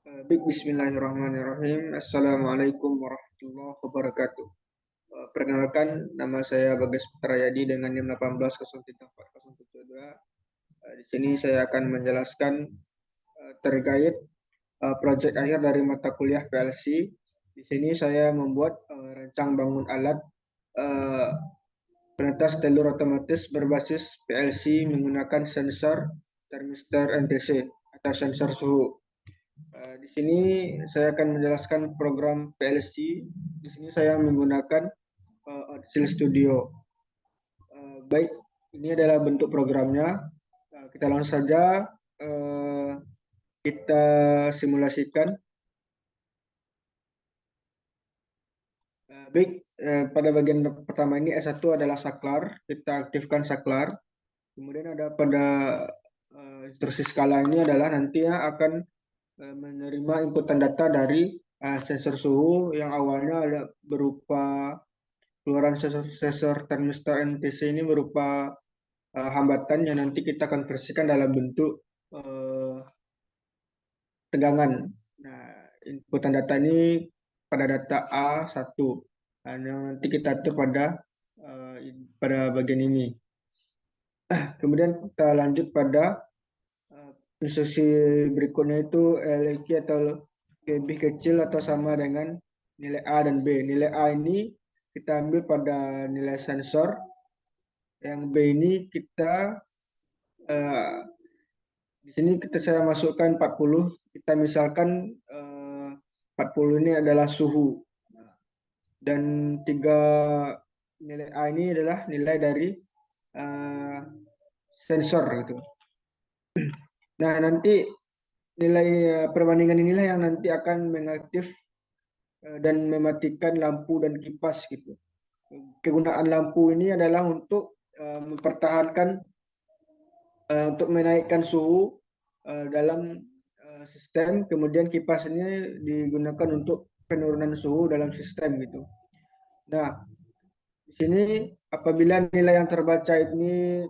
Bismillahirrahmanirrahim. Assalamualaikum warahmatullahi wabarakatuh. Perkenalkan, nama saya Bagas Putrayadi dengan NIM 18034072. Di sini saya akan menjelaskan terkait proyek akhir dari mata kuliah PLC. Di sini saya membuat rancang bangun alat uh, penetas telur otomatis berbasis PLC menggunakan sensor termistor NTC atau sensor suhu. Di sini saya akan menjelaskan program PLC. Di sini saya menggunakan Audition Studio. Baik, ini adalah bentuk programnya. Kita langsung saja kita simulasikan. Baik, pada bagian pertama ini S1 adalah saklar. Kita aktifkan saklar. Kemudian ada pada instruksi skala ini adalah nantinya akan menerima inputan data dari sensor suhu yang awalnya ada berupa keluaran sensor termistor NTC ini berupa hambatan yang nanti kita konversikan dalam bentuk tegangan. Nah, inputan data ini pada data A1 yang nanti kita atur pada bagian ini. Kemudian kita lanjut pada instruksi berikutnya itu LQ atau lebih kecil atau sama dengan nilai A dan B. Nilai A ini kita ambil pada nilai sensor. Yang B ini kita di sini saya masukkan 40. Kita misalkan 40 ini adalah suhu. Dan tiga nilai A ini adalah nilai dari sensor gitu. Nah, nanti nilai perbandingan inilah yang nanti akan mengaktif dan mematikan lampu dan kipas gitu. Kegunaan lampu ini adalah untuk mempertahankan untuk menaikkan suhu dalam sistem, kemudian kipas ini digunakan untuk penurunan suhu dalam sistem gitu. Nah, di sini apabila nilai yang terbaca ini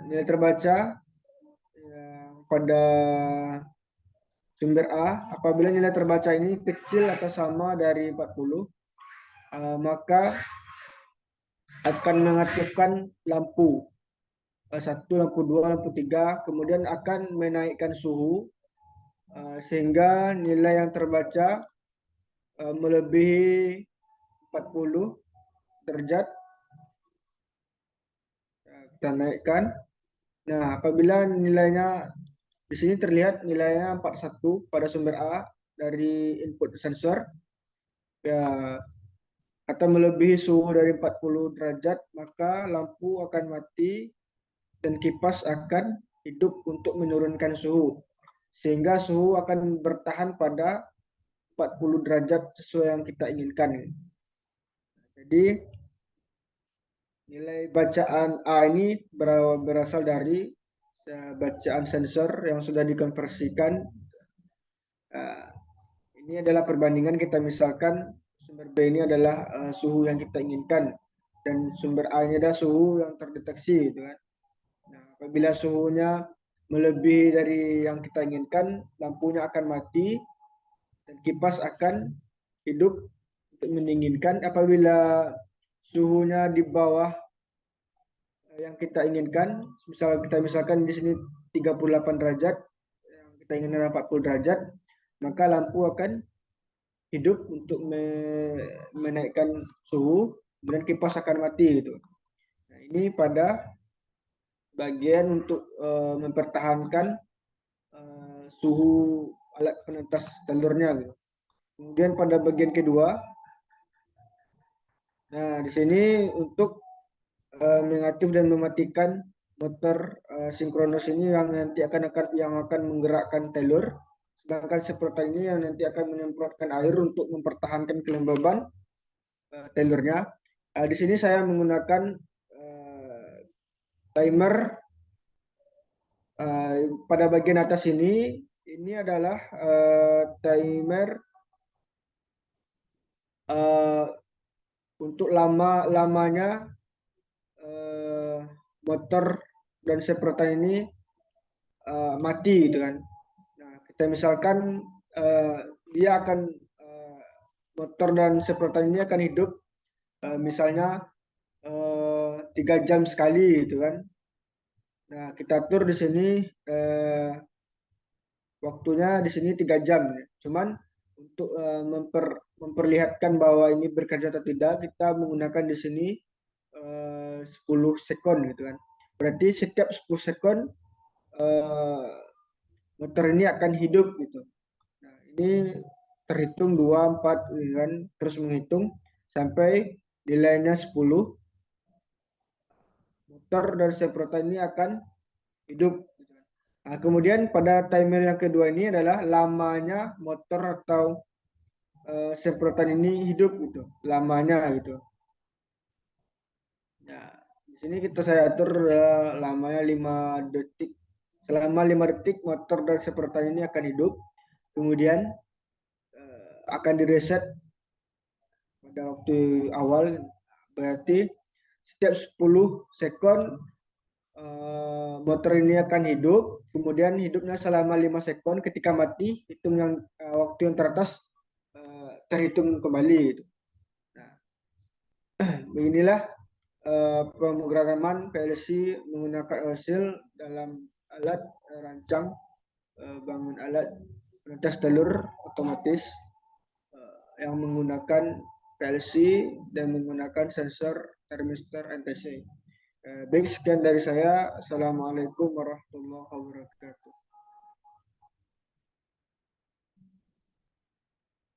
nilai terbaca pada sumber A, apabila nilai terbaca ini kecil atau sama dari 40, maka akan mengaktifkan lampu 1, lampu 2, lampu 3, kemudian akan menaikkan suhu sehingga nilai yang terbaca melebihi 40 derajat. Kita naikkan. Nah, apabila nilainya di sini terlihat nilainya 41 pada sumber A dari input sensor, ya, atau melebihi suhu dari 40 derajat, maka lampu akan mati dan kipas akan hidup untuk menurunkan suhu. Sehingga suhu akan bertahan pada 40 derajat sesuai yang kita inginkan. Jadi nilai bacaan A ini berasal dari bacaan sensor yang sudah dikonversikan. Ini adalah perbandingan, kita misalkan sumber B ini adalah suhu yang kita inginkan dan sumber A ini adalah suhu yang terdeteksi gitu kan. Nah, apabila suhunya melebihi dari yang kita inginkan, lampunya akan mati dan kipas akan hidup untuk mendinginkan. Apabila suhunya di bawah yang kita inginkan, misalkan di sini 38 derajat, yang kita inginkan 40 derajat, maka lampu akan hidup untuk menaikkan suhu, kemudian kipas akan mati gitu. Nah, ini pada bagian untuk mempertahankan suhu alat penetas telurnya gitu. Kemudian pada bagian kedua, nah di sini untuk mengaktif dan mematikan motor sinkronus ini yang nanti akan menggerakkan telur, sedangkan seprotan ini yang nanti akan menyemprotkan air untuk mempertahankan kelembaban telurnya. Di sini saya menggunakan timer pada bagian atas ini adalah timer untuk lamanya motor dan semprotan ini mati gitu kan. Nah, kita misalkan dia akan motor dan semprotan ini akan hidup misalnya 3 jam sekali gitu kan. Nah, kita atur di sini waktunya di sini 3 jam. Cuman untuk memperlihatkan bahwa ini bekerja atau tidak, kita menggunakan di sini 10 sekon gitu kan. Berarti setiap 10 sekon motor ini akan hidup gitu. Nah, ini terhitung 2, 4 gitu kan, terus menghitung sampai nilainya 10, motor dan semprotan ini akan hidup. Nah, kemudian pada timer yang kedua ini adalah lamanya motor atau semprotan ini hidup gitu, lamanya gitu. Nah, di sini saya atur lamanya 5 detik. Selama 5 detik motor dan semprotan ini akan hidup. Kemudian akan direset pada waktu awal, berarti setiap 10 sekon motor ini akan hidup, kemudian hidupnya selama 5 sekon, ketika mati hitung yang waktu yang teratas terhitung kembali gitu. Nah, beginilah pemrograman PLC menggunakan OSIL dalam alat rancang bangun alat penetes telur otomatis yang menggunakan PLC dan menggunakan sensor termistor NTC. Baik, sekian dari saya. Assalamualaikum warahmatullahi wabarakatuh.